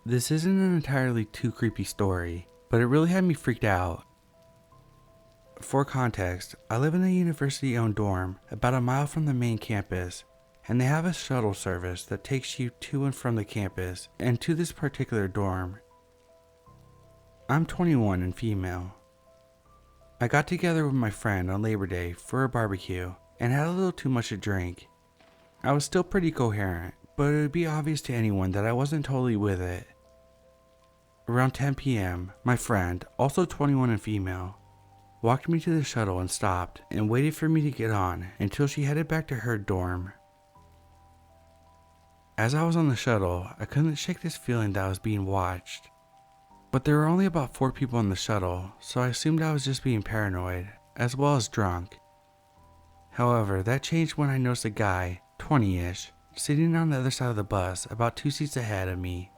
This isn't an entirely too creepy story, but it really had me freaked out. For context, I live in a university-owned dorm about a mile from the main campus, and they have a shuttle service that takes you to and from the campus and to this particular dorm. I'm 21 and female. I got together with my friend on Labor Day for a barbecue and had a little too much to drink. I was still pretty coherent, but it would be obvious to anyone that I wasn't totally with it. Around 10 p.m., my friend, also 21 and female, walked me to the shuttle and stopped and waited for me to get on until she headed back to her dorm. As I was on the shuttle, I couldn't shake this feeling that I was being watched. But there were only about 4 people on the shuttle, so I assumed I was just being paranoid, as well as drunk. However, that changed when I noticed a guy, 20-ish, sitting on the other side of the bus about 2 seats ahead of me,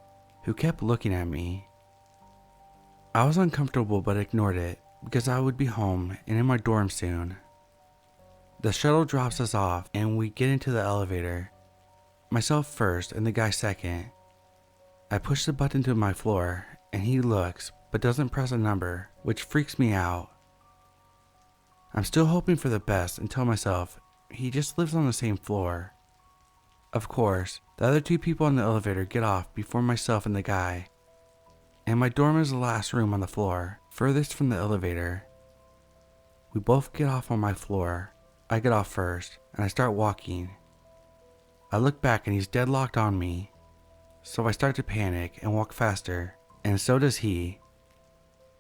who kept looking at me. I was uncomfortable but ignored it, because I would be home and in my dorm soon. The shuttle drops us off and we get into the elevator. Myself first and the guy second. I push the button to my floor and he looks but doesn't press a number, which freaks me out. I'm still hoping for the best and tell myself he just lives on the same floor. Of course, the other 2 people in the elevator get off before myself and the guy, and my dorm is the last room on the floor, furthest from the elevator. We both get off on my floor. I get off first, and I start walking. I look back and he's deadlocked on me, so I start to panic and walk faster, and so does he.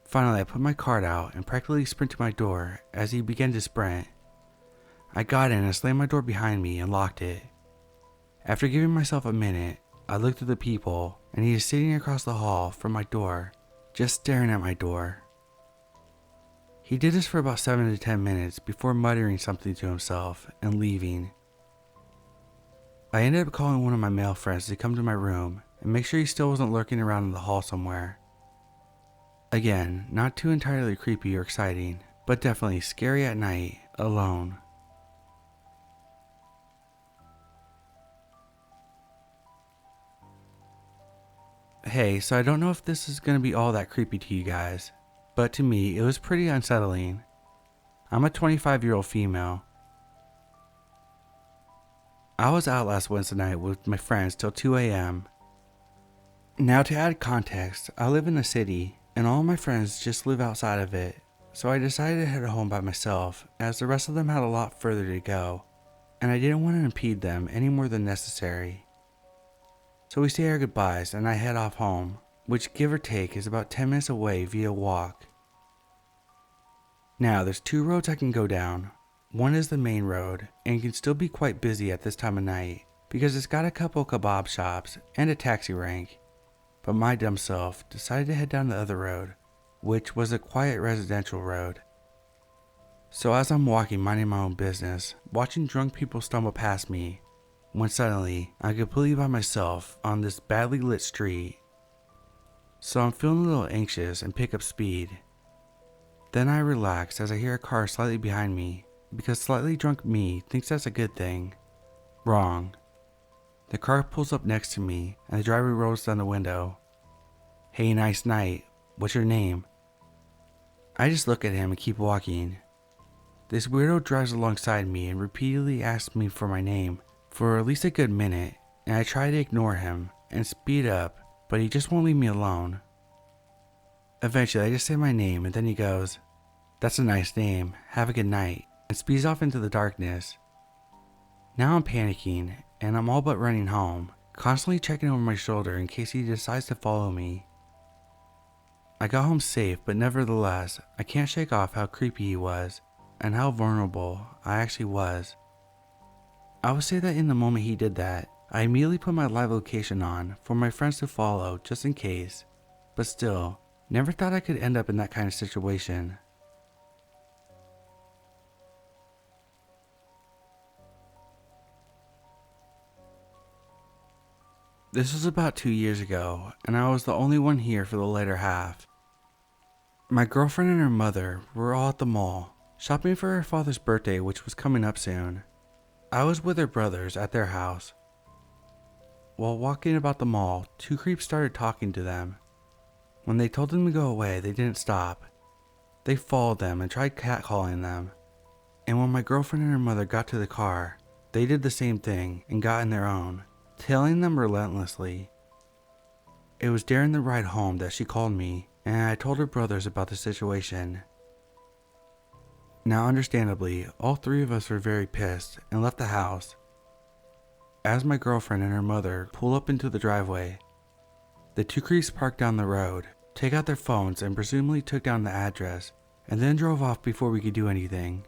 Finally, I put my card out and practically sprint to my door as he began to sprint. I got in and slammed my door behind me and locked it. After giving myself a minute, I looked at the people, and he is sitting across the hall from my door, just staring at my door. He did this for about 7 to 10 minutes before muttering something to himself and leaving. I ended up calling one of my male friends to come to my room and make sure he still wasn't lurking around in the hall somewhere. Again, not too entirely creepy or exciting, but definitely scary at night, alone. Hey, so I don't know if this is going to be all that creepy to you guys, but to me, it was pretty unsettling. I'm a 25-year-old female. I was out last Wednesday night with my friends till 2 a.m. Now to add context, I live in the city, and all my friends just live outside of it, so I decided to head home by myself, as the rest of them had a lot further to go, and I didn't want to impede them any more than necessary. So we say our goodbyes and I head off home, which give or take is about 10 minutes away via walk. Now there's 2 roads I can go down. One is the main road and can still be quite busy at this time of night because it's got a couple kebab shops and a taxi rank. But my dumb self decided to head down the other road, which was a quiet residential road. So as I'm walking minding my own business, watching drunk people stumble past me, when suddenly, I'm completely by myself on this badly lit street. So I'm feeling a little anxious and pick up speed. Then I relax as I hear a car slightly behind me, because slightly drunk me thinks that's a good thing. Wrong. The car pulls up next to me and the driver rolls down the window. "Hey, nice night. What's your name?" I just look at him and keep walking. This weirdo drives alongside me and repeatedly asks me for my name for at least a good minute, and I try to ignore him and speed up, but he just won't leave me alone. Eventually I just say my name and then he goes, "That's a nice name, have a good night," and speeds off into the darkness. Now I'm panicking and I'm all but running home, constantly checking over my shoulder in case he decides to follow me. I got home safe, but nevertheless I can't shake off how creepy he was and how vulnerable I actually was. I would say that in the moment he did that, I immediately put my live location on for my friends to follow just in case, but still, never thought I could end up in that kind of situation. This was about 2 years ago, and I was the only one here for the later half. My girlfriend and her mother were all at the mall, shopping for her father's birthday, which was coming up soon. I was with her brothers at their house. while walking about the mall, two creeps started talking to them. When they told them to go away, they didn't stop. They followed them and tried catcalling them. And when my girlfriend and her mother got to the car, they did the same thing and got in their own, tailing them relentlessly. It was during the ride home that she called me, and I told her brothers about the situation. Now understandably, all three of us were very pissed and left the house. As my girlfriend and her mother pull up into the driveway, the two creeps parked down the road, take out their phones and presumably took down the address, and then drove off before we could do anything.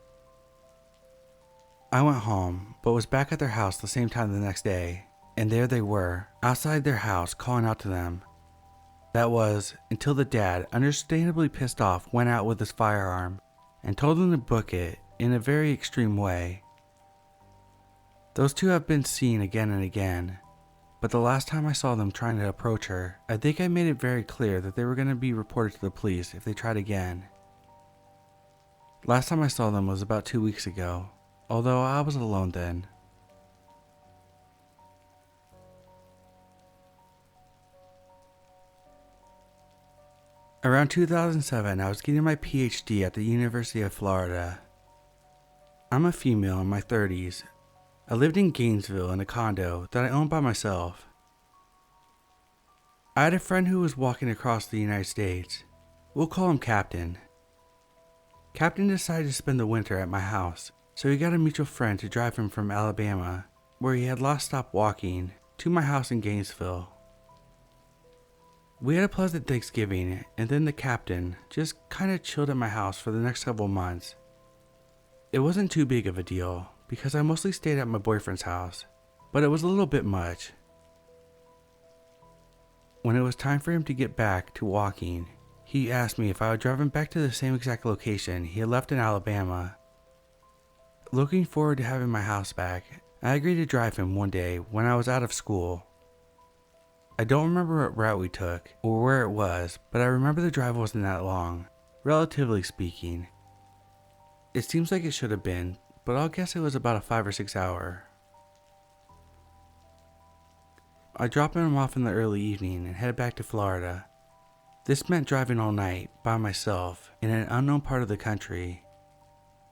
I went home, but was back at their house the same time the next day, and there they were, outside their house calling out to them. That was, until the dad, understandably pissed off, went out with his firearm, and told them to book it in a very extreme way. Those two have been seen again and again, but the last time I saw them trying to approach her, I think I made it very clear that they were going to be reported to the police if they tried again. Last time I saw them was about 2 weeks ago, although I was alone then. Around 2007, I was getting my PhD at the University of Florida. I'm a female in my 30s. I lived in Gainesville in a condo that I owned by myself. I had a friend who was walking across the United States. We'll call him Captain. Captain decided to spend the winter at my house, so he got a mutual friend to drive him from Alabama, where he had last stopped walking, to my house in Gainesville. We had a pleasant Thanksgiving, and then the captain just kinda chilled at my house for the next couple months. It wasn't too big of a deal, because I mostly stayed at my boyfriend's house, but it was a little bit much. When it was time for him to get back to walking, he asked me if I would drive him back to the same exact location he had left in Alabama. Looking forward to having my house back, I agreed to drive him one day when I was out of school. I don't remember what route we took or where it was, but I remember the drive wasn't that long, relatively speaking. It seems like it should have been, but I'll guess it was about a 5 or 6 hour. I dropped him off in the early evening and headed back to Florida. This meant driving all night by myself in an unknown part of the country.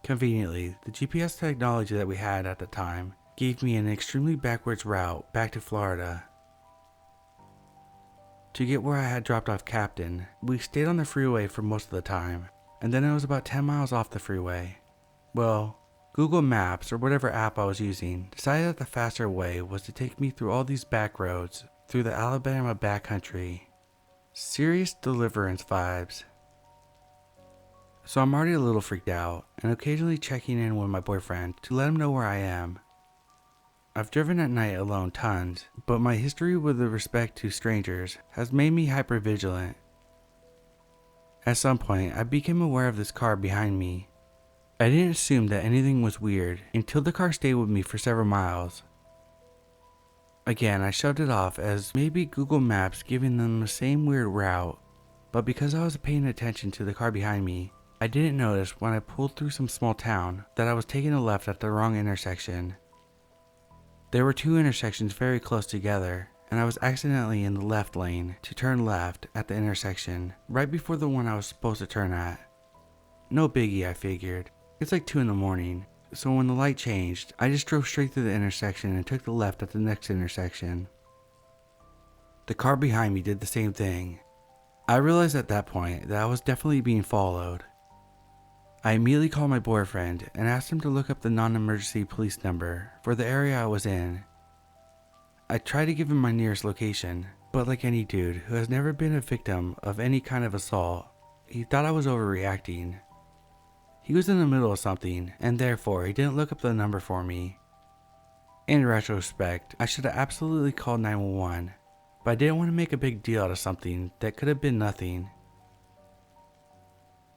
Conveniently, the GPS technology that we had at the time gave me an extremely backwards route back to Florida. To get where I had dropped off Captain, we stayed on the freeway for most of the time, and then it was about 10 miles off the freeway. Well, Google Maps or whatever app I was using decided that the faster way was to take me through all these back roads through the Alabama backcountry. Serious Deliverance vibes. So I'm already a little freaked out and occasionally checking in with my boyfriend to let him know where I am. I've driven at night alone tons, but my history with respect to strangers has made me hypervigilant. At some point, I became aware of this car behind me. I didn't assume that anything was weird until the car stayed with me for several miles. Again, I shoved it off as maybe Google Maps giving them the same weird route, but because I was paying attention to the car behind me, I didn't notice when I pulled through some small town that I was taking a left at the wrong intersection. There were two intersections very close together, and I was accidentally in the left lane to turn left at the intersection right before the one I was supposed to turn at. No biggie, I figured. It's like 2 in the morning, so when the light changed, I just drove straight through the intersection and took the left at the next intersection. The car behind me did the same thing. I realized at that point that I was definitely being followed. I immediately called my boyfriend and asked him to look up the non-emergency police number for the area I was in. I tried to give him my nearest location, but like any dude who has never been a victim of any kind of assault, he thought I was overreacting. He was in the middle of something, and therefore he didn't look up the number for me. In retrospect, I should have absolutely called 911, but I didn't want to make a big deal out of something that could have been nothing.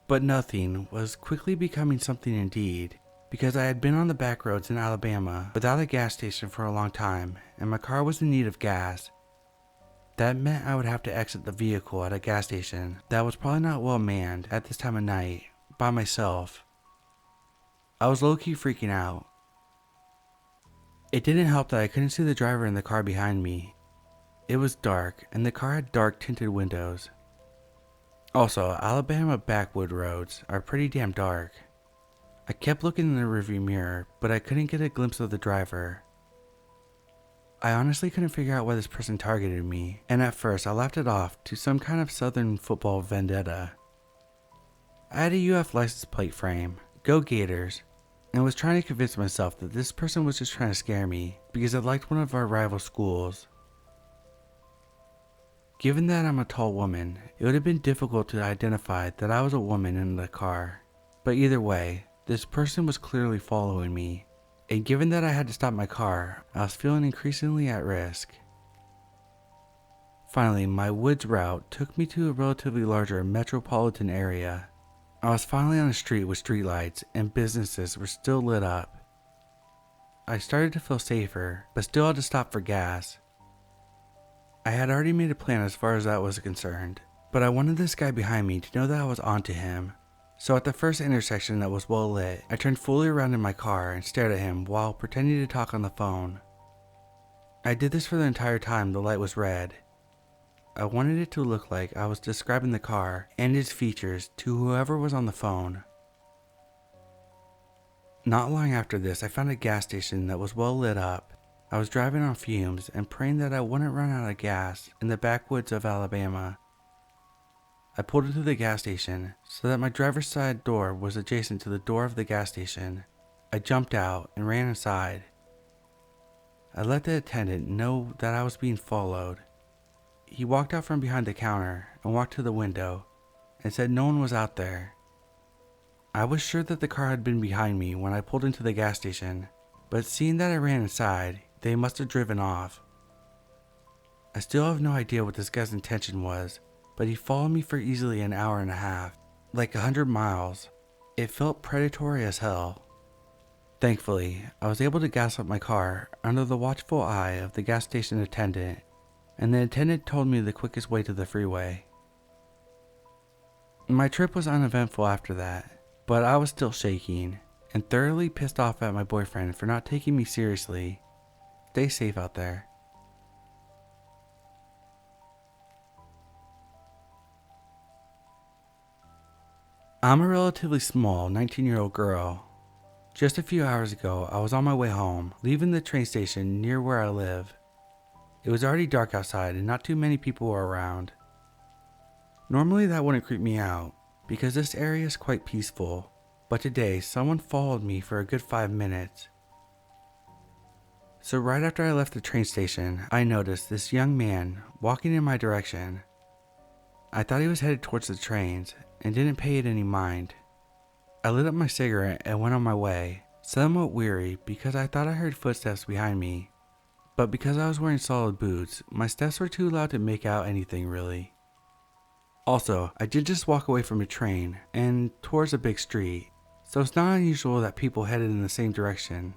But nothing was quickly becoming something indeed, because I had been on the back roads in Alabama without a gas station for a long time, and my car was in need of gas. That meant I would have to exit the vehicle at a gas station that was probably not well manned at this time of night, by myself. I was low-key freaking out. It didn't help that I couldn't see the driver in the car behind me. It was dark, and the car had dark tinted windows. Also, Alabama backwood roads are pretty damn dark. I kept looking in the rearview mirror, but I couldn't get a glimpse of the driver. I honestly couldn't figure out why this person targeted me, and at first I laughed it off to some kind of southern football vendetta. I had a UF license plate frame, Go Gators, and was trying to convince myself that this person was just trying to scare me because I liked one of our rival schools. Given that I'm a tall woman, it would have been difficult to identify that I was a woman in the car, but either way, this person was clearly following me, and given that I had to stop my car, I was feeling increasingly at risk. Finally, my woods route took me to a relatively larger metropolitan area. I was finally on a street with streetlights and businesses were still lit up. I started to feel safer, but still had to stop for gas. I had already made a plan as far as that was concerned, but I wanted this guy behind me to know that I was onto him. So at the first intersection that was well lit, I turned fully around in my car and stared at him while pretending to talk on the phone. I did this for the entire time the light was red. I wanted it to look like I was describing the car and its features to whoever was on the phone. Not long after this, I found a gas station that was well lit up. I was driving on fumes and praying that I wouldn't run out of gas in the backwoods of Alabama. I pulled into the gas station so that my driver's side door was adjacent to the door of the gas station. I jumped out and ran inside. I let the attendant know that I was being followed. He walked out from behind the counter and walked to the window and said no one was out there. I was sure that the car had been behind me when I pulled into the gas station, but seeing that I ran inside, they must have driven off. I still have no idea what this guy's intention was, but he followed me for easily an hour and a half, like 100 miles. It felt predatory as hell. Thankfully, I was able to gas up my car under the watchful eye of the gas station attendant, and the attendant told me the quickest way to the freeway. My trip was uneventful after that, but I was still shaking and thoroughly pissed off at my boyfriend for not taking me seriously. Stay safe out there. I'm a relatively small 19-year-old girl. Just a few hours ago, I was on my way home, leaving the train station near where I live. It was already dark outside and not too many people were around. Normally that wouldn't creep me out, because this area is quite peaceful, but today someone followed me for a good 5 minutes. So right after I left the train station, I noticed this young man walking in my direction. I thought he was headed towards the trains and didn't pay it any mind. I lit up my cigarette and went on my way, somewhat weary because I thought I heard footsteps behind me. But because I was wearing solid boots, my steps were too loud to make out anything really. Also, I did just walk away from a train and towards a big street, so it's not unusual that people headed in the same direction.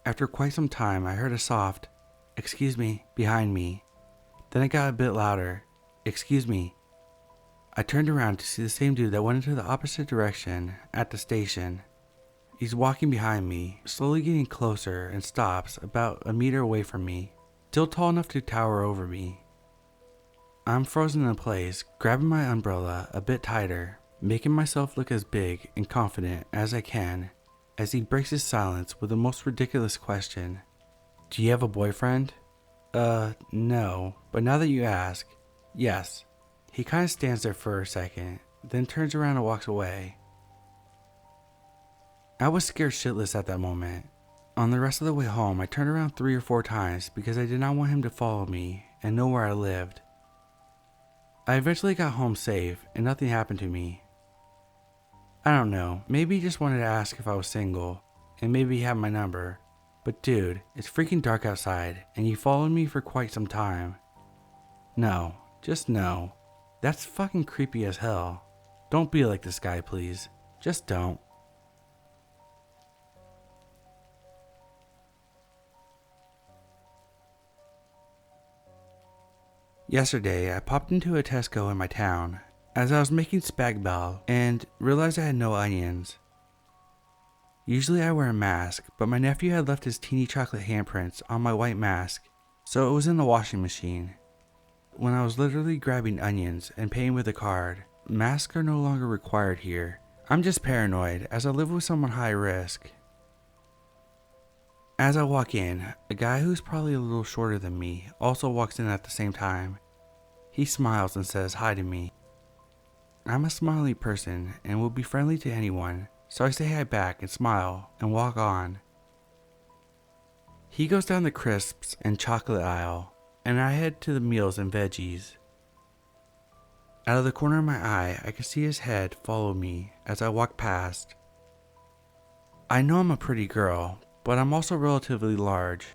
After quite some time, I heard a soft, "Excuse me," behind me. Then it got a bit louder, "Excuse me." I turned around to see the same dude that went into the opposite direction at the station. He's walking behind me, slowly getting closer, and stops about a meter away from me, still tall enough to tower over me. I'm frozen in place, grabbing my umbrella a bit tighter, making myself look as big and confident as I can, as he breaks his silence with the most ridiculous question. "Do you have a boyfriend?" No, but now that you ask, yes." He kind of stands there for a second, then turns around and walks away. I was scared shitless at that moment. On the rest of the way home, I turned around 3 or 4 times because I did not want him to follow me and know where I lived. I eventually got home safe and nothing happened to me. I don't know, maybe he just wanted to ask if I was single, and maybe he had my number. But dude, it's freaking dark outside and you followed me for quite some time. No, just no. That's fucking creepy as hell. Don't be like this guy, please. Just don't. Yesterday, I popped into a Tesco in my town as I was making spagbol and realized I had no onions. Usually I wear a mask, but my nephew had left his teeny chocolate handprints on my white mask, so it was in the washing machine. When I was literally grabbing onions and paying with a card, masks are no longer required here. I'm just paranoid as I live with someone high risk. As I walk in, a guy who's probably a little shorter than me also walks in at the same time. He smiles and says hi to me. I'm a smiley person and will be friendly to anyone, so I say hi back and smile and walk on. He goes down the crisps and chocolate aisle, and I head to the meals and veggies. Out of the corner of my eye, I can see his head follow me as I walk past. I know I'm a pretty girl, but I'm also relatively large,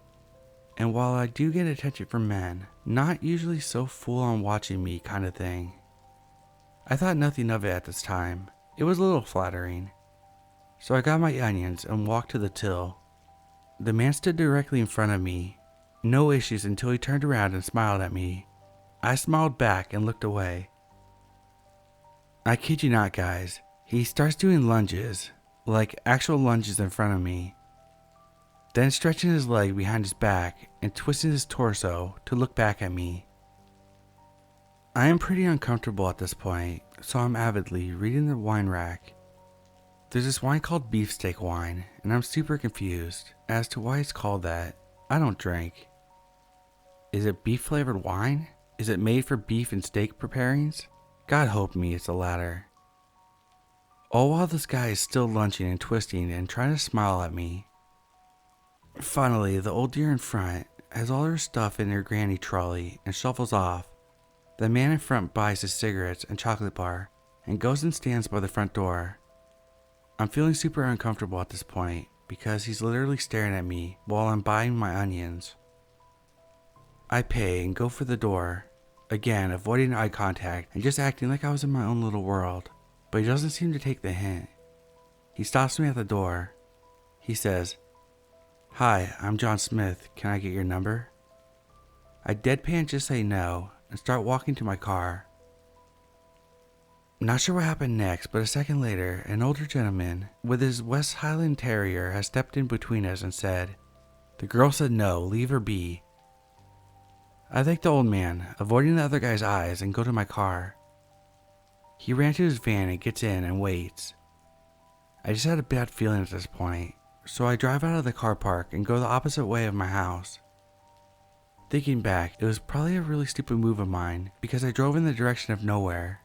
and while I do get attention from men, not usually so full on watching me kind of thing. I thought nothing of it at this time. It was a little flattering. So I got my onions and walked to the till. The man stood directly in front of me. No issues until he turned around and smiled at me. I smiled back and looked away. I kid you not, guys. He starts doing lunges, like actual lunges in front of me. Then stretching his leg behind his back and twisting his torso to look back at me. I am pretty uncomfortable at this point, so I'm avidly reading the wine rack. There's this wine called beefsteak wine, and I'm super confused as to why it's called that. I don't drink. Is it beef flavored wine? Is it made for beef and steak preparings? God help me, it's the latter. All while this guy is still lunching and twisting and trying to smile at me. Finally, the old dear in front has all her stuff in her granny trolley and shuffles off. The man in front buys his cigarettes and chocolate bar and goes and stands by the front door. I'm feeling super uncomfortable at this point because he's literally staring at me while I'm buying my onions. I pay and go for the door, again avoiding eye contact and just acting like I was in my own little world, but he doesn't seem to take the hint. He stops me at the door. He says, "Hi, I'm John Smith. Can I get your number?" I deadpan just say no and start walking to my car. Not sure what happened next, but a second later, an older gentleman with his West Highland Terrier has stepped in between us and said, "The girl said no, leave her be." I thank the old man, avoiding the other guy's eyes, and go to my car. He ran to his van and gets in and waits. I just had a bad feeling at this point, so I drive out of the car park and go the opposite way of my house. Thinking back, it was probably a really stupid move of mine because I drove in the direction of nowhere.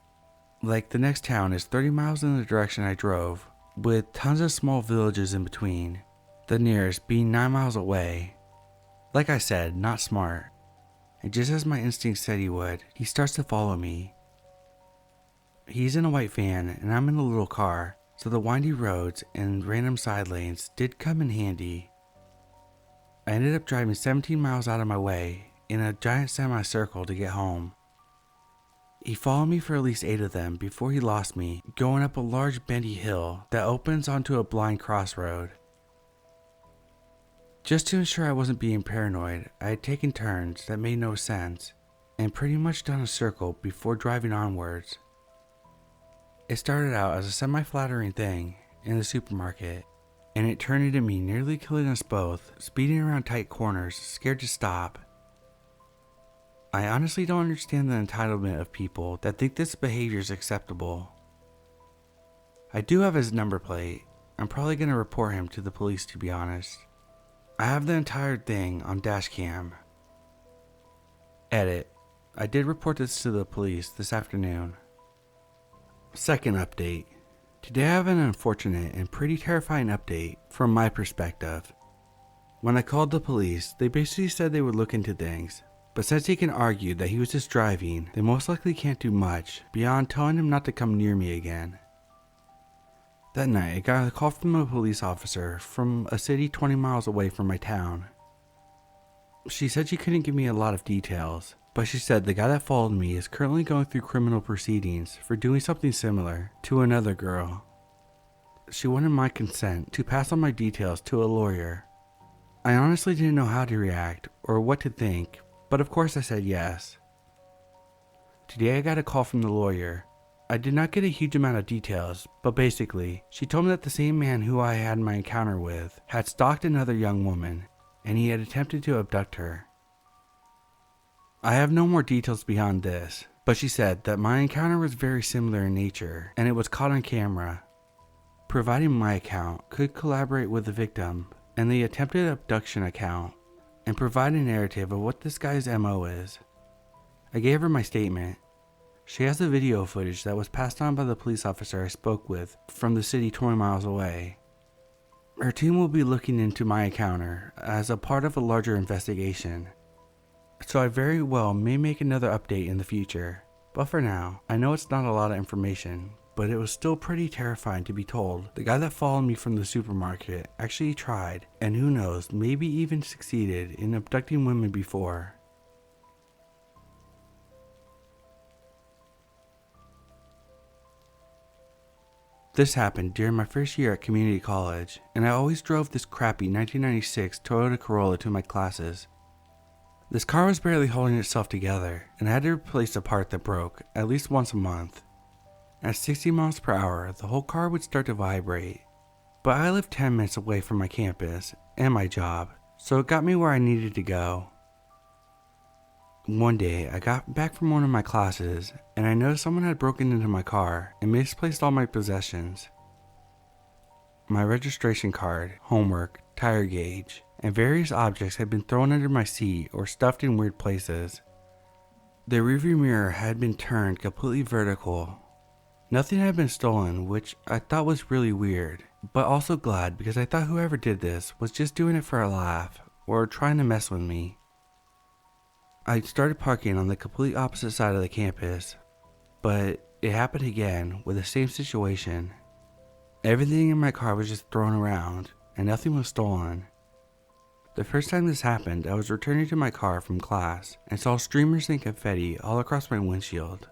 Like, the next town is 30 miles in the direction I drove, with tons of small villages in between, the nearest being 9 miles away. Like I said, not smart. And just as my instinct said he would, he starts to follow me. He's in a white van and I'm in a little car, so the windy roads and random side lanes did come in handy. I ended up driving 17 miles out of my way in a giant semicircle to get home. He followed me for at least 8 of them before he lost me, going up a large bendy hill that opens onto a blind crossroad. Just to ensure I wasn't being paranoid, I had taken turns that made no sense, and pretty much done a circle before driving onwards. It started out as a semi-flattering thing in the supermarket, and it turned into me nearly killing us both, speeding around tight corners, scared to stop. I honestly don't understand the entitlement of people that think this behavior is acceptable. I do have his number plate. I'm probably going to report him to the police, to be honest. I have the entire thing on dash cam. Edit. I did report this to the police this afternoon. Second update. Today I have an unfortunate and pretty terrifying update from my perspective. When I called the police, they basically said they would look into things, but since he can argue that he was just driving, they most likely can't do much beyond telling him not to come near me again. That night, I got a call from a police officer from a city 20 miles away from my town. She said she couldn't give me a lot of details, but she said the guy that followed me is currently going through criminal proceedings for doing something similar to another girl. She wanted my consent to pass on my details to a lawyer. I honestly didn't know how to react or what to think, but of course I said yes. Today I got a call from the lawyer. I did not get a huge amount of details, but basically, she told me that the same man who I had my encounter with had stalked another young woman, and he had attempted to abduct her. I have no more details beyond this, but she said that my encounter was very similar in nature and it was caught on camera. Providing my account could collaborate with the victim and the attempted abduction account and provide a narrative of what this guy's MO is. I gave her my statement. She has the video footage that was passed on by the police officer I spoke with from the city 20 miles away. Her team will be looking into my encounter as a part of a larger investigation, so I very well may make another update in the future. But for now, I know it's not a lot of information, but it was still pretty terrifying to be told the guy that followed me from the supermarket actually tried, and who knows, maybe even succeeded in abducting women before. This happened during my first year at community college, and I always drove this crappy 1996 Toyota Corolla to my classes. This car was barely holding itself together, and I had to replace a part that broke at least once a month. At 60 miles per hour, the whole car would start to vibrate. But I lived 10 minutes away from my campus and my job, so it got me where I needed to go. One day, I got back from one of my classes, and I noticed someone had broken into my car and misplaced all my possessions. My registration card, homework, tire gauge, and various objects had been thrown under my seat or stuffed in weird places. The rearview mirror had been turned completely vertical. Nothing had been stolen, which I thought was really weird, but also glad because I thought whoever did this was just doing it for a laugh or trying to mess with me. I started parking on the complete opposite side of the campus, but it happened again with the same situation. Everything in my car was just thrown around and nothing was stolen. The first time this happened, I was returning to my car from class and saw streamers and confetti all across my windshield.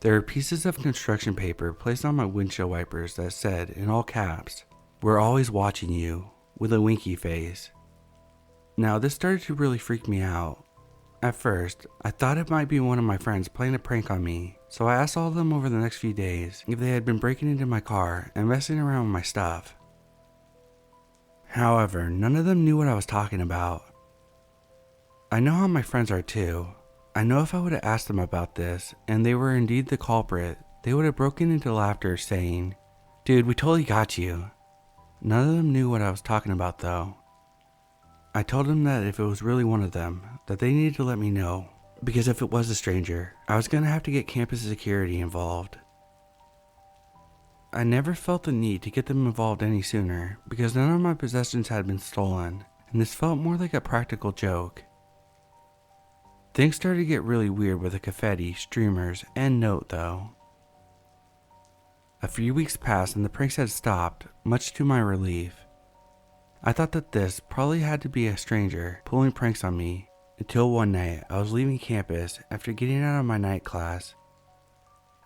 There were pieces of construction paper placed on my windshield wipers that said, in all caps, "We're always watching you," with a winky face. Now this started to really freak me out. At first, I thought it might be one of my friends playing a prank on me, so I asked all of them over the next few days if they had been breaking into my car and messing around with my stuff. However, none of them knew what I was talking about. I know how my friends are too. I know if I would have asked them about this, and they were indeed the culprit, they would have broken into laughter saying, "Dude, we totally got you." None of them knew what I was talking about though. I told them that if it was really one of them, that they needed to let me know, because if it was a stranger, I was going to have to get campus security involved. I never felt the need to get them involved any sooner, because none of my possessions had been stolen, and this felt more like a practical joke. Things started to get really weird with the confetti, streamers, and note though. A few weeks passed and the pranks had stopped, much to my relief. I thought that this probably had to be a stranger pulling pranks on me, until one night I was leaving campus after getting out of my night class.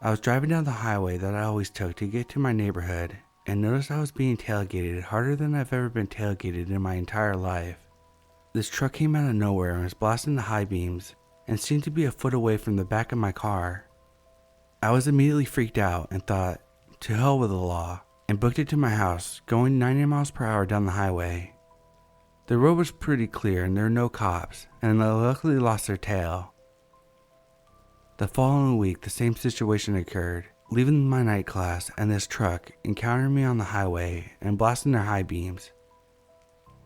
I was driving down the highway that I always took to get to my neighborhood and noticed I was being tailgated harder than I've ever been tailgated in my entire life. This truck came out of nowhere and was blasting the high beams and seemed to be a foot away from the back of my car. I was immediately freaked out and thought, to hell with the law, and booked it to my house, going 90 miles per hour down the highway. The road was pretty clear and there were no cops, and they luckily lost their tail. The following week, the same situation occurred, leaving my night class and this truck encountering me on the highway and blasting their high beams.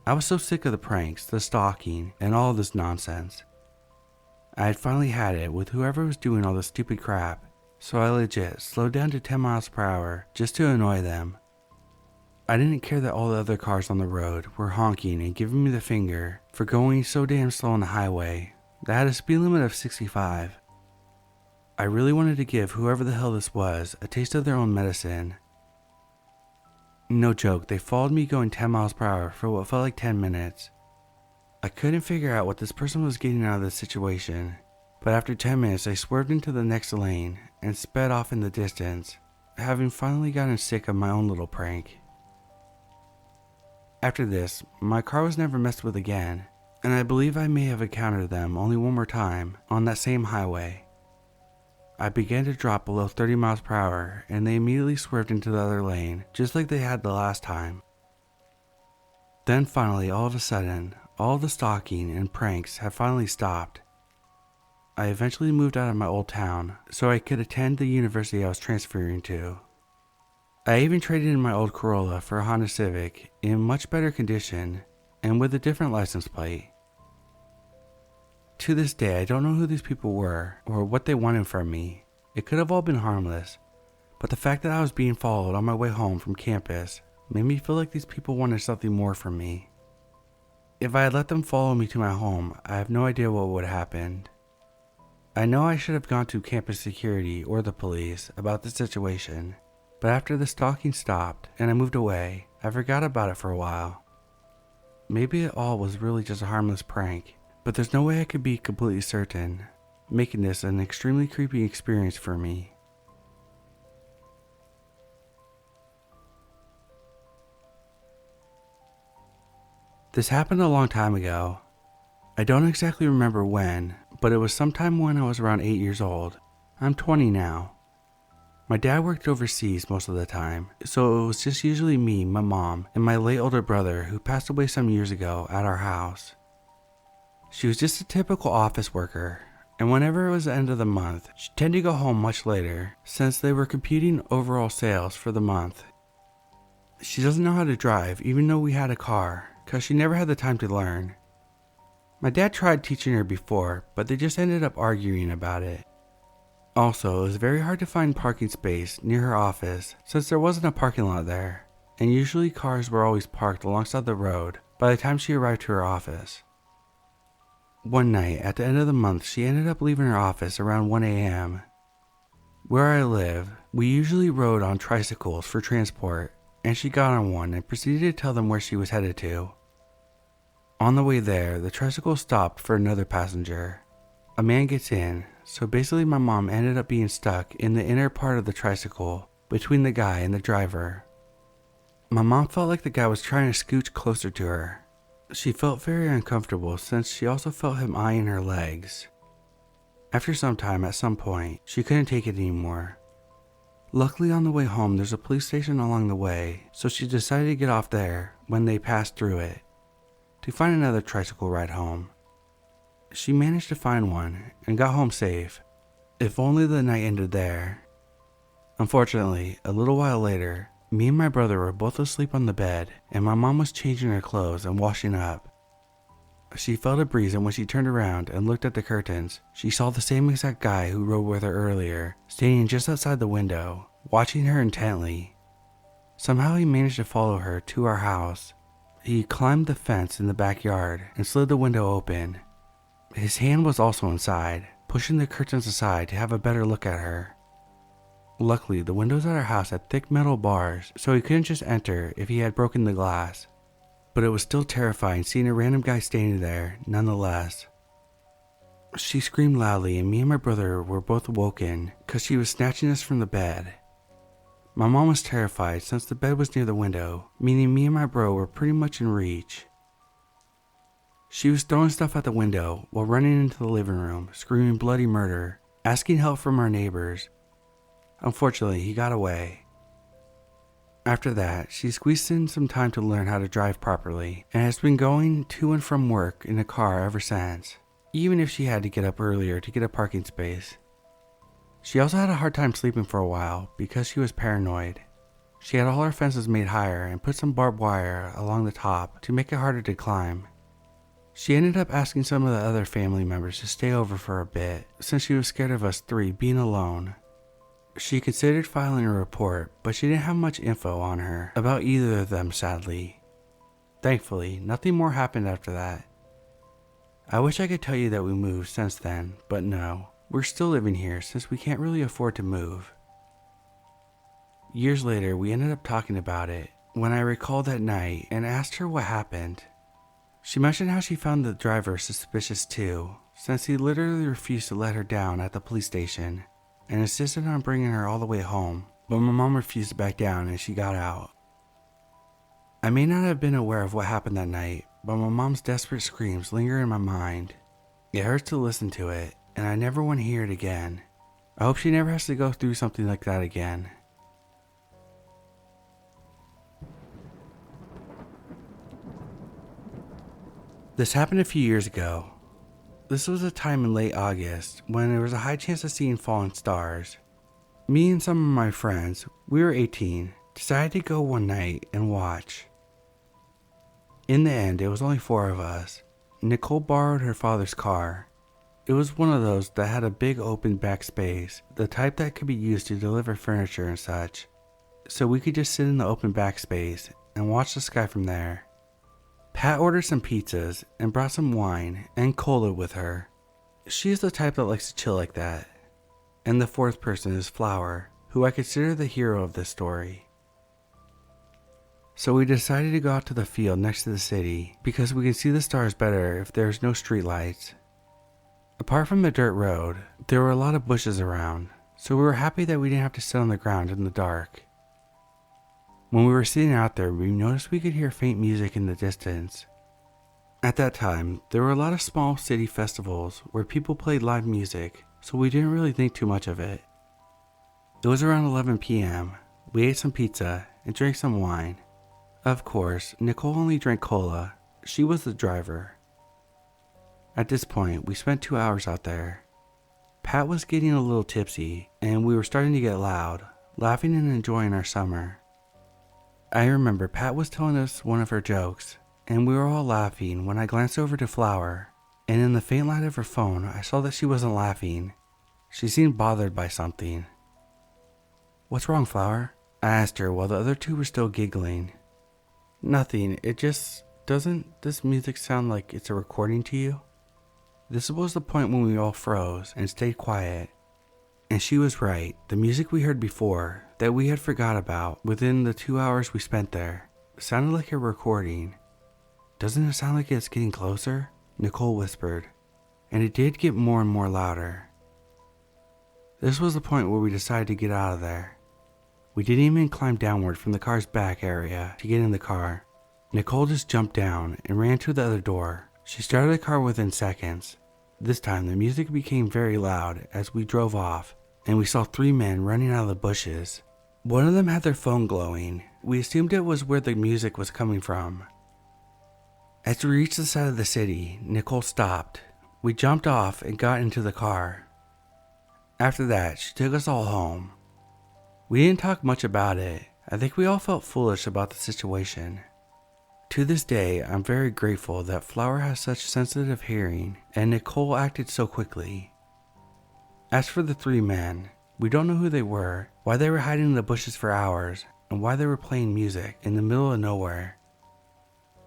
I was so sick of the pranks, the stalking, and all of this nonsense. I had finally had it with whoever was doing all this stupid crap, so I legit slowed down to 10 miles per hour just to annoy them. I didn't care that all the other cars on the road were honking and giving me the finger for going so damn slow on the highway that had a speed limit of 65. I really wanted to give whoever the hell this was a taste of their own medicine. No joke, they followed me going 10 miles per hour for what felt like 10 minutes. I couldn't figure out what this person was getting out of this situation, but after 10 minutes I swerved into the next lane and sped off in the distance, having finally gotten sick of my own little prank. After this, my car was never messed with again, and I believe I may have encountered them only one more time on that same highway. I began to drop below 30 miles per hour and they immediately swerved into the other lane, just like they had the last time. Then finally, all of a sudden, all the stalking and pranks had finally stopped, I eventually moved out of my old town so I could attend the university I was transferring to. I even traded in my old Corolla for a Honda Civic in much better condition and with a different license plate. To this day, I don't know who these people were or what they wanted from me. It could have all been harmless, but the fact that I was being followed on my way home from campus made me feel like these people wanted something more from me. If I had let them follow me to my home, I have no idea what would have happened. I know I should have gone to campus security or the police about the situation, but after the stalking stopped and I moved away, I forgot about it for a while. Maybe it all was really just a harmless prank, but there's no way I could be completely certain, making this an extremely creepy experience for me. This happened a long time ago. I don't exactly remember when, but it was sometime when I was around 8 years old. I'm 20 now. My dad worked overseas most of the time, so it was just usually me, my mom, and my late older brother who passed away some years ago at our house. She was just a typical office worker, and whenever it was the end of the month, she tended to go home much later since they were computing overall sales for the month. She doesn't know how to drive even though we had a car, because she never had the time to learn. My dad tried teaching her before, but they just ended up arguing about it. Also, it was very hard to find parking space near her office since there wasn't a parking lot there, and usually cars were always parked alongside the road by the time she arrived to her office. One night at the end of the month, she ended up leaving her office around 1 a.m. Where I live, we usually rode on tricycles for transport, and she got on one and proceeded to tell them where she was headed to. On the way there, the tricycle stopped for another passenger. A man gets in, so basically my mom ended up being stuck in the inner part of the tricycle between the guy and the driver. My mom felt like the guy was trying to scooch closer to her. She felt very uncomfortable since she also felt him eyeing her legs. After some time, at some point, she couldn't take it anymore. Luckily on the way home there's a police station along the way, so she decided to get off there when they passed through it to find another tricycle ride home. She managed to find one and got home safe, if only the night ended there. Unfortunately, a little while later, me and my brother were both asleep on the bed and my mom was changing her clothes and washing up. She felt a breeze, and when she turned around and looked at the curtains, she saw the same exact guy who rode with her earlier, standing just outside the window, watching her intently. Somehow he managed to follow her to our house. He climbed the fence in the backyard and slid the window open. His hand was also inside, pushing the curtains aside to have a better look at her. Luckily, the windows at our house had thick metal bars, so he couldn't just enter if he had broken the glass. But it was still terrifying seeing a random guy standing there, nonetheless. She screamed loudly and me and my brother were both woken because she was snatching us from the bed. My mom was terrified since the bed was near the window, meaning me and my bro were pretty much in reach. She was throwing stuff out the window while running into the living room, screaming bloody murder, asking help from our neighbors. Unfortunately, he got away. After that, she squeezed in some time to learn how to drive properly and has been going to and from work in a car ever since, even if she had to get up earlier to get a parking space. She also had a hard time sleeping for a while because she was paranoid. She had all her fences made higher and put some barbed wire along the top to make it harder to climb. She ended up asking some of the other family members to stay over for a bit since she was scared of us three being alone. She considered filing a report, but she didn't have much info on her about either of them, sadly. Thankfully, nothing more happened after that. I wish I could tell you that we moved since then, but no. We're still living here since we can't really afford to move. Years later, we ended up talking about it when I recalled that night and asked her what happened. She mentioned how she found the driver suspicious too, since he literally refused to let her down at the police station and insisted on bringing her all the way home, but my mom refused to back down and she got out. I may not have been aware of what happened that night, but my mom's desperate screams linger in my mind. It hurts to listen to it, and I never want to hear it again. I hope she never has to go through something like that again. This happened a few years ago. This was a time in late August when there was a high chance of seeing falling stars. Me and some of my friends, we were 18, decided to go one night and watch. In the end, it was only 4 of us. Nicole borrowed her father's car. It was one of those that had a big open back space, the type that could be used to deliver furniture and such. So we could just sit in the open back space and watch the sky from there. Pat ordered some pizzas and brought some wine and cola with her. She's the type that likes to chill like that. And the 4th person is Flower, who I consider the hero of this story. So we decided to go out to the field next to the city because we can see the stars better if there's no street lights. Apart from the dirt road, there were a lot of bushes around, so we were happy that we didn't have to sit on the ground in the dark. When we were sitting out there, we noticed we could hear faint music in the distance. At that time, there were a lot of small city festivals where people played live music, so we didn't really think too much of it. It was around 11 p.m. We ate some pizza and drank some wine. Of course, Nicole only drank cola. She was the driver. At this point, we spent 2 hours out there. Pat was getting a little tipsy, and we were starting to get loud, laughing and enjoying our summer. I remember Pat was telling us one of her jokes, and we were all laughing when I glanced over to Flower, and in the faint light of her phone, I saw that she wasn't laughing. She seemed bothered by something. "What's wrong, Flower?" I asked her while the other 2 were still giggling. "Nothing, it just doesn't this music sound like it's a recording to you?" This was the point when we all froze and stayed quiet. And she was right. The music we heard before, that we had forgot about within the 2 hours we spent there, sounded like a recording. "Doesn't it sound like it's getting closer?" Nicole whispered. And it did get more and more louder. This was the point where we decided to get out of there. We didn't even climb downward from the car's back area to get in the car. Nicole just jumped down and ran to the other door. She started the car within seconds. This time the music became very loud as we drove off, and we saw 3 men running out of the bushes. One of them had their phone glowing. We assumed it was where the music was coming from. As we reached the side of the city, Nicole stopped. We jumped off and got into the car. After that, she took us all home. We didn't talk much about it. I think we all felt foolish about the situation. To this day, I'm very grateful that Flower has such sensitive hearing and Nicole acted so quickly. As for the 3 men, we don't know who they were, why they were hiding in the bushes for hours, and why they were playing music in the middle of nowhere.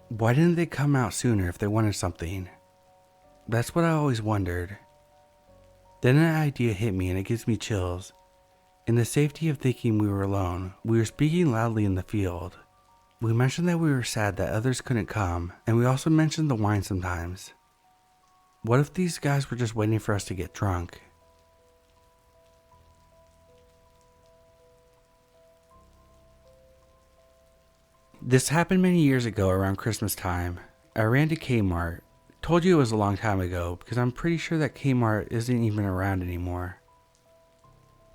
Why didn't they come out sooner if they wanted something? That's what I always wondered. Then an idea hit me and it gives me chills. In the safety of thinking we were alone, we were speaking loudly in the field. We mentioned that we were sad that others couldn't come, and we also mentioned the wine sometimes. What if these guys were just waiting for us to get drunk? This happened many years ago around Christmas time. I ran to Kmart. Told you it was a long time ago because I'm pretty sure that Kmart isn't even around anymore.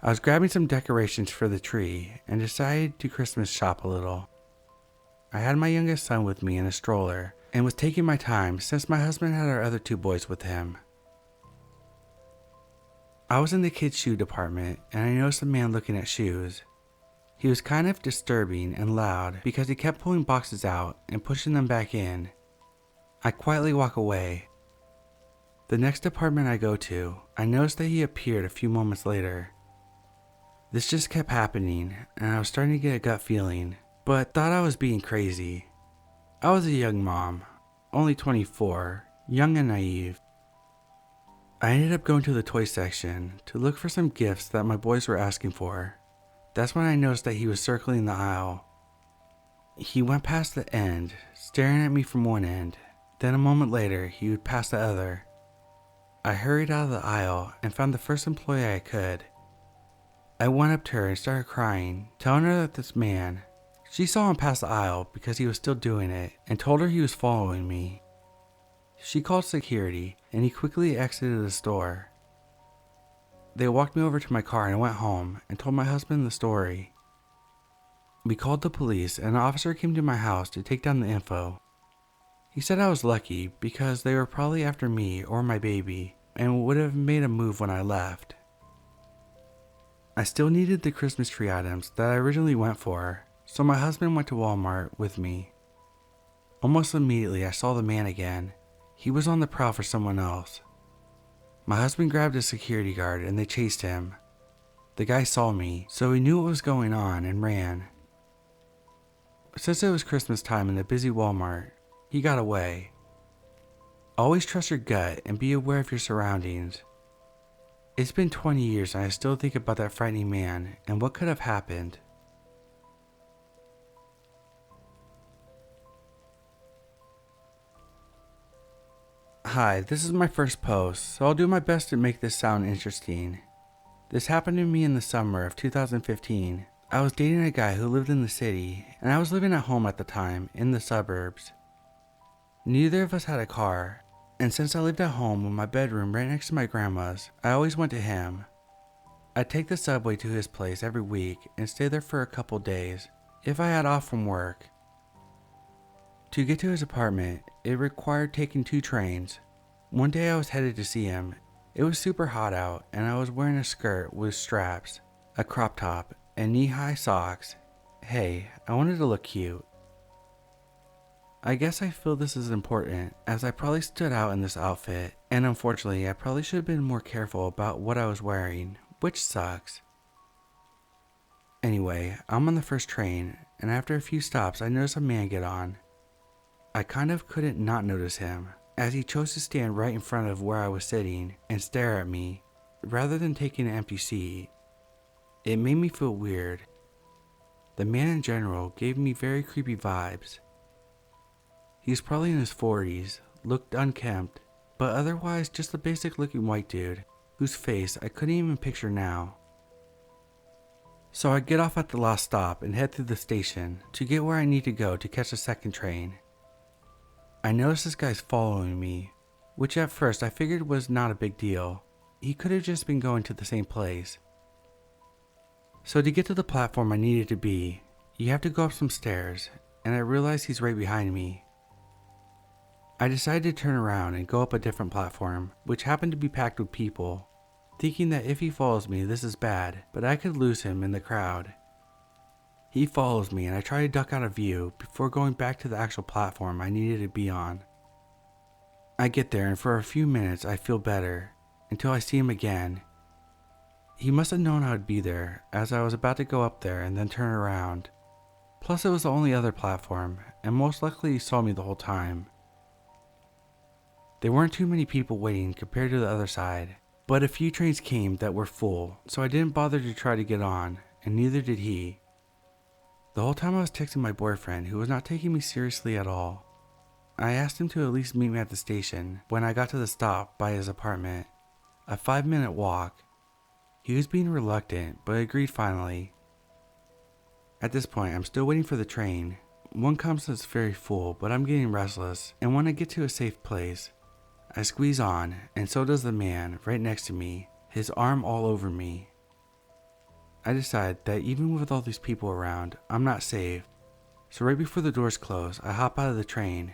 I was grabbing some decorations for the tree and decided to Christmas shop a little. I had my youngest son with me in a stroller and was taking my time since my husband had our other 2 boys with him. I was in the kids' shoe department and I noticed a man looking at shoes. He was kind of disturbing and loud because he kept pulling boxes out and pushing them back in. I quietly walk away. The next department I go to, I noticed that he appeared a few moments later. This just kept happening and I was starting to get a gut feeling, but thought I was being crazy. I was a young mom, only 24, young and naive. I ended up going to the toy section to look for some gifts that my boys were asking for. That's when I noticed that he was circling the aisle. He went past the end, staring at me from one end. Then a moment later, he would pass the other. I hurried out of the aisle and found the first employee I could. I went up to her and started crying, telling her that this man, she saw him pass the aisle because he was still doing it and told her he was following me. She called security and he quickly exited the store. They walked me over to my car and I went home and told my husband the story. We called the police and an officer came to my house to take down the info. He said I was lucky because they were probably after me or my baby and would have made a move when I left. I still needed the Christmas tree items that I originally went for, so my husband went to Walmart with me. Almost immediately I saw the man again. He was on the prowl for someone else. My husband grabbed a security guard and they chased him. The guy saw me, so he knew what was going on and ran. Since it was Christmas time in a busy Walmart, he got away. Always trust your gut and be aware of your surroundings. It's been 20 years and I still think about that frightening man and what could have happened. Hi, this is my first post, so I'll do my best to make this sound interesting. This happened to me in the summer of 2015. I was dating a guy who lived in the city, and I was living at home at the time, in the suburbs. Neither of us had a car, and since I lived at home with my bedroom right next to my grandma's, I always went to him. I'd take the subway to his place every week and stay there for a couple days, if I had off from work. To get to his apartment, it required taking 2 trains. One day I was headed to see him. It was super hot out and I was wearing a skirt with straps, a crop top, and knee-high socks. Hey, I wanted to look cute. I guess I feel this is important as I probably stood out in this outfit, and unfortunately I probably should have been more careful about what I was wearing, which sucks. Anyway, I'm on the first train, and after a few stops I noticed a man get on. I kind of couldn't not notice him, as he chose to stand right in front of where I was sitting and stare at me, rather than taking an empty seat. It made me feel weird. The man in general gave me very creepy vibes. He was probably in his 40s, looked unkempt, but otherwise just a basic looking white dude, whose face I couldn't even picture now. So I get off at the last stop and head through the station to get where I need to go to catch the second train. I noticed this guy's following me, which at first I figured was not a big deal. He could have just been going to the same place. So to get to the platform I needed to be, you have to go up some stairs, and I realized he's right behind me. I decided to turn around and go up a different platform, which happened to be packed with people, thinking that if he follows me this is bad, but I could lose him in the crowd. He follows me and I try to duck out of view before going back to the actual platform I needed to be on. I get there and for a few minutes I feel better, until I see him again. He must have known I would be there, as I was about to go up there and then turn around. Plus it was the only other platform, and most likely he saw me the whole time. There weren't too many people waiting compared to the other side, but a few trains came that were full, so I didn't bother to try to get on, and neither did he. The whole time I was texting my boyfriend, who was not taking me seriously at all. I asked him to at least meet me at the station when I got to the stop by his apartment, a 5-minute walk. He was being reluctant, but agreed finally. At this point, I'm still waiting for the train. One comes that's very full, but I'm getting restless, and when I get to a safe place, I squeeze on, and so does the man right next to me, his arm all over me. I decide that even with all these people around, I'm not safe, so right before the doors close, I hop out of the train.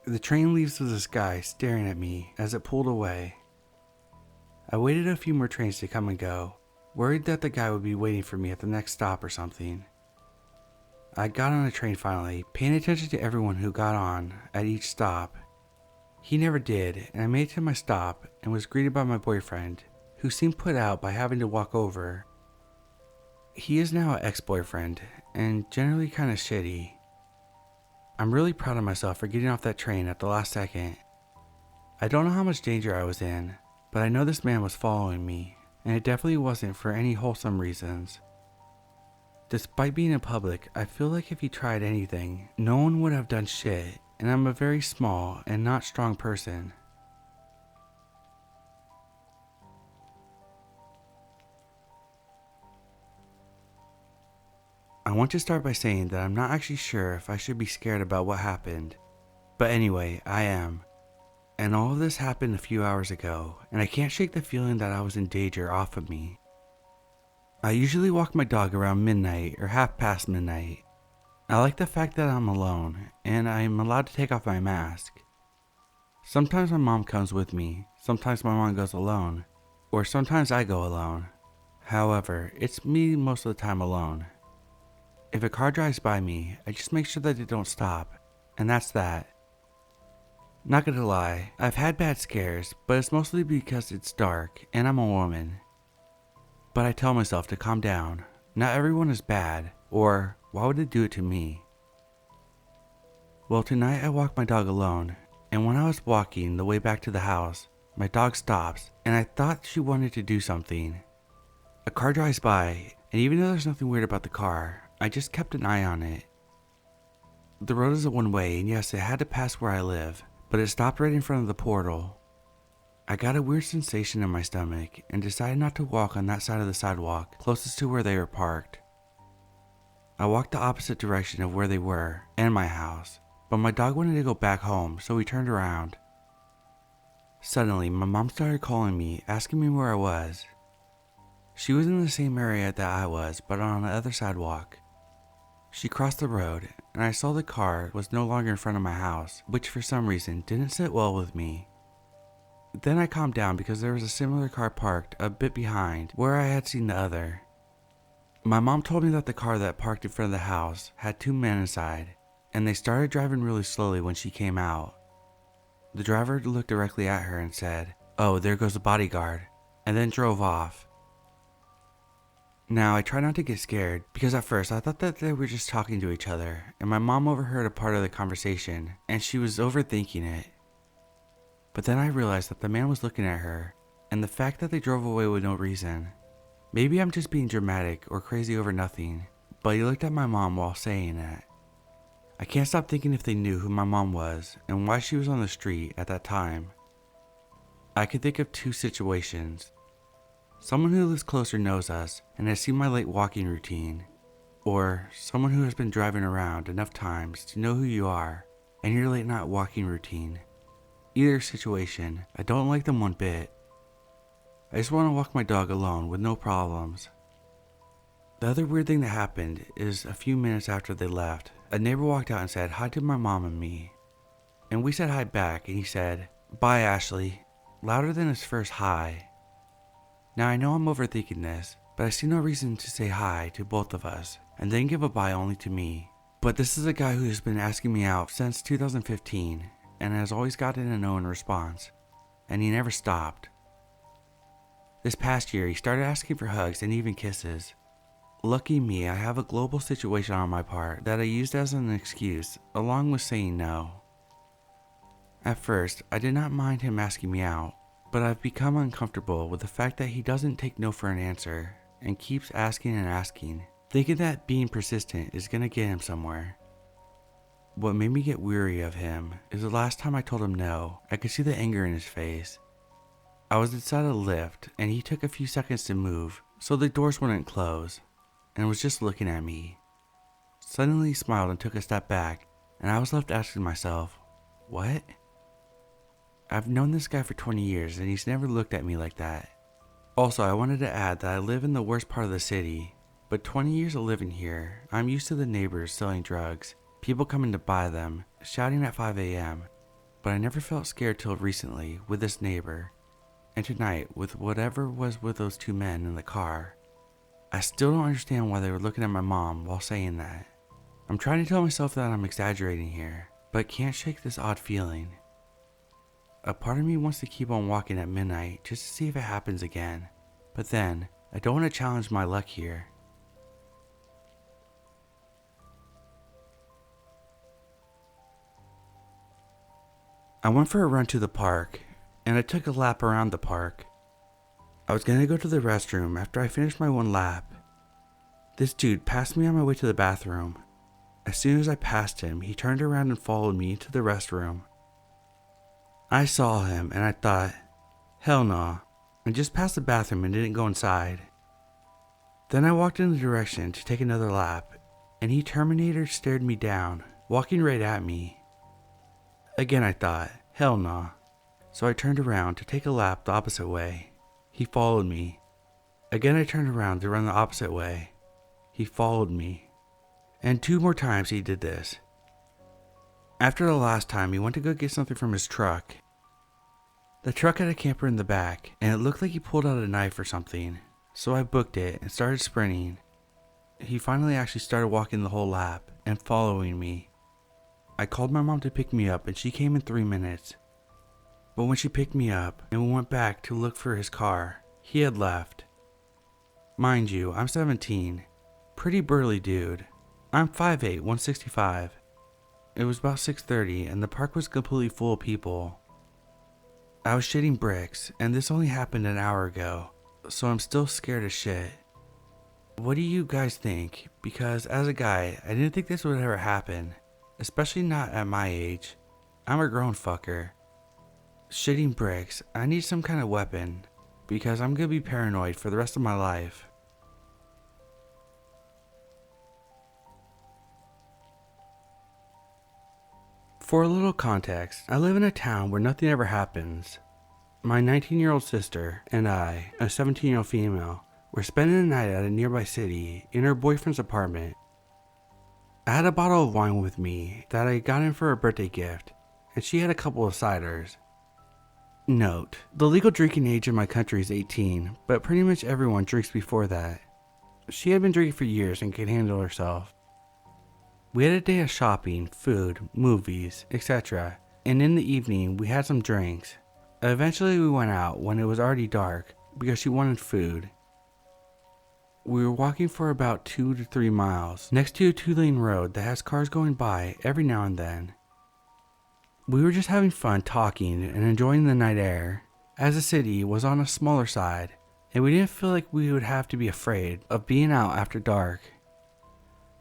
The train leaves with this guy staring at me as it pulled away. I waited a few more trains to come and go, worried that the guy would be waiting for me at the next stop or something. I got on a train finally, paying attention to everyone who got on at each stop. He never did, and I made it to my stop and was greeted by my boyfriend, who seemed put out by having to walk over. He is now an ex-boyfriend, and generally kinda shitty. I'm really proud of myself for getting off that train at the last second. I don't know how much danger I was in, but I know this man was following me, and it definitely wasn't for any wholesome reasons. Despite being in public, I feel like if he tried anything, no one would have done shit, and I'm a very small and not strong person. I want to start by saying that I'm not actually sure if I should be scared about what happened. But anyway, I am. And all of this happened a few hours ago, and I can't shake the feeling that I was in danger off of me. I usually walk my dog around midnight or half past midnight. I like the fact that I'm alone and I'm allowed to take off my mask. Sometimes my mom comes with me, sometimes my mom goes alone, or sometimes I go alone. However, it's me most of the time alone. If a car drives by me, I just make sure that they don't stop, and that's that. Not gonna lie, I've had bad scares, but it's mostly because it's dark and I'm a woman. But I tell myself to calm down. Not everyone is bad, or why would they do it to me? Well, tonight I walked my dog alone, and when I was walking the way back to the house, my dog stops, and I thought she wanted to do something. A car drives by, and even though there's nothing weird about the car, I just kept an eye on it. The road is a one-way, and yes, it had to pass where I live, but it stopped right in front of the portal. I got a weird sensation in my stomach and decided not to walk on that side of the sidewalk closest to where they were parked. I walked the opposite direction of where they were and my house, but my dog wanted to go back home, so we turned around. Suddenly, my mom started calling me, asking me where I was. She was in the same area that I was, but on the other sidewalk. She crossed the road, and I saw the car was no longer in front of my house, which for some reason didn't sit well with me. Then I calmed down because there was a similar car parked a bit behind where I had seen the other. My mom told me that the car that parked in front of the house had two men inside, and they started driving really slowly when she came out. The driver looked directly at her and said, "Oh, there goes the bodyguard," and then drove off. Now, I try not to get scared because at first I thought that they were just talking to each other, and my mom overheard a part of the conversation, and she was overthinking it. But then I realized that the man was looking at her, and the fact that they drove away with no reason. Maybe I'm just being dramatic or crazy over nothing, but he looked at my mom while saying that. I can't stop thinking if they knew who my mom was and why she was on the street at that time. I could think of two situations. Someone who lives closer knows us and has seen my late walking routine, or someone who has been driving around enough times to know who you are and your late night walking routine. Either situation, I don't like them one bit. I just want to walk my dog alone with no problems. The other weird thing that happened is a few minutes after they left, a neighbor walked out and said hi to my mom and me. And we said hi back, and he said, "Bye, Ashley," louder than his first hi. Now I know I'm overthinking this, but I see no reason to say hi to both of us and then give a bye only to me. But this is a guy who has been asking me out since 2015 and has always gotten a no in response, and he never stopped. This past year, he started asking for hugs and even kisses. Lucky me, I have a global situation on my part that I used as an excuse, along with saying no. At first, I did not mind him asking me out, but I've become uncomfortable with the fact that he doesn't take no for an answer and keeps asking and asking, thinking that being persistent is gonna get him somewhere. What made me get weary of him is the last time I told him no, I could see the anger in his face. I was inside a lift and he took a few seconds to move so the doors wouldn't close and was just looking at me. Suddenly he smiled and took a step back, and I was left asking myself, what? I've known this guy for 20 years and he's never looked at me like that. Also, I wanted to add that I live in the worst part of the city, but 20 years of living here, I'm used to the neighbors selling drugs, people coming to buy them, shouting at 5 a.m., but I never felt scared till recently with this neighbor, and tonight with whatever was with those two men in the car. I still don't understand why they were looking at my mom while saying that. I'm trying to tell myself that I'm exaggerating here, but can't shake this odd feeling. A part of me wants to keep on walking at midnight just to see if it happens again, but then I don't want to challenge my luck here. I went for a run to the park, and I took a lap around the park. I was gonna go to the restroom after I finished my one lap. This dude passed me on my way to the bathroom. As soon as I passed him, he turned around and followed me into the restroom. I saw him and I thought, hell no, I just passed the bathroom and didn't go inside. Then I walked in the direction to take another lap, and he Terminator stared me down, walking right at me. Again I thought, hell no, so I turned around to take a lap the opposite way. He followed me. Again I turned around to run the opposite way. He followed me. And 2 more times he did this. After the last time, he went to go get something from his truck. The truck had a camper in the back, and it looked like he pulled out a knife or something, so I booked it and started sprinting. He finally actually started walking the whole lap and following me. I called my mom to pick me up and she came in 3 minutes. But when she picked me up and we went back to look for his car, he had left. Mind you, I'm 17. Pretty burly dude. I'm 5'8", 165. It was about 6:30 and the park was completely full of people. I was shitting bricks and this only happened an hour ago, so I'm still scared as shit. What do you guys think? Because as a guy, I didn't think this would ever happen, especially not at my age. I'm a grown fucker. Shitting bricks, I need some kind of weapon, because I'm gonna be paranoid for the rest of my life. For a little context, I live in a town where nothing ever happens. My 19-year-old sister and I, a 17-year-old female, were spending the night at a nearby city in her boyfriend's apartment. I had a bottle of wine with me that I got in for a birthday gift, and she had a couple of ciders. Note, the legal drinking age in my country is 18, but pretty much everyone drinks before that. She had been drinking for years and could handle herself. We had a day of shopping, food, movies, etc., and in the evening we had some drinks. Eventually we went out when it was already dark because she wanted food. We were walking for about 2 to 3 miles next to a 2-lane road that has cars going by every now and then. We were just having fun talking and enjoying the night air, as the city was on a smaller side, and we didn't feel like we would have to be afraid of being out after dark.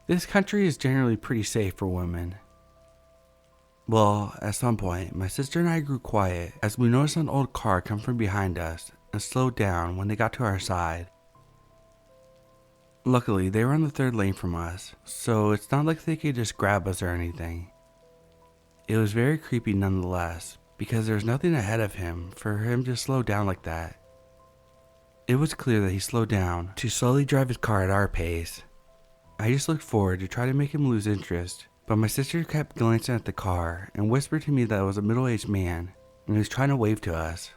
This country is generally pretty safe for women. Well, at some point, my sister and I grew quiet as we noticed an old car come from behind us and slowed down when they got to our side. Luckily, they were on the 3rd lane from us, so it's not like they could just grab us or anything. It was very creepy nonetheless, because there was nothing ahead of him for him to slow down like that. It was clear that he slowed down to slowly drive his car at our pace. I just looked forward to try to make him lose interest, but my sister kept glancing at the car and whispered to me that it was a middle-aged man and he was trying to wave to us.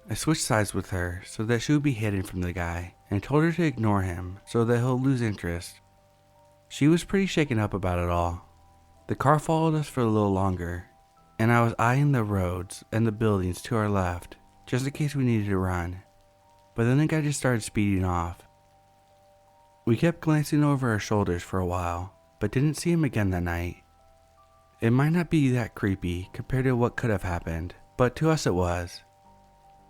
I switched sides with her so that she would be hidden from the guy and told her to ignore him so that he'll lose interest. She was pretty shaken up about it all. The car followed us for a little longer, and I was eyeing the roads and the buildings to our left just in case we needed to run, but then the guy just started speeding off. We kept glancing over our shoulders for a while, but didn't see him again that night. It might not be that creepy compared to what could have happened, but to us it was.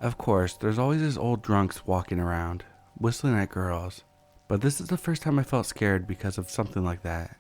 Of course, there's always these old drunks walking around, whistling at girls, but this is the first time I felt scared because of something like that.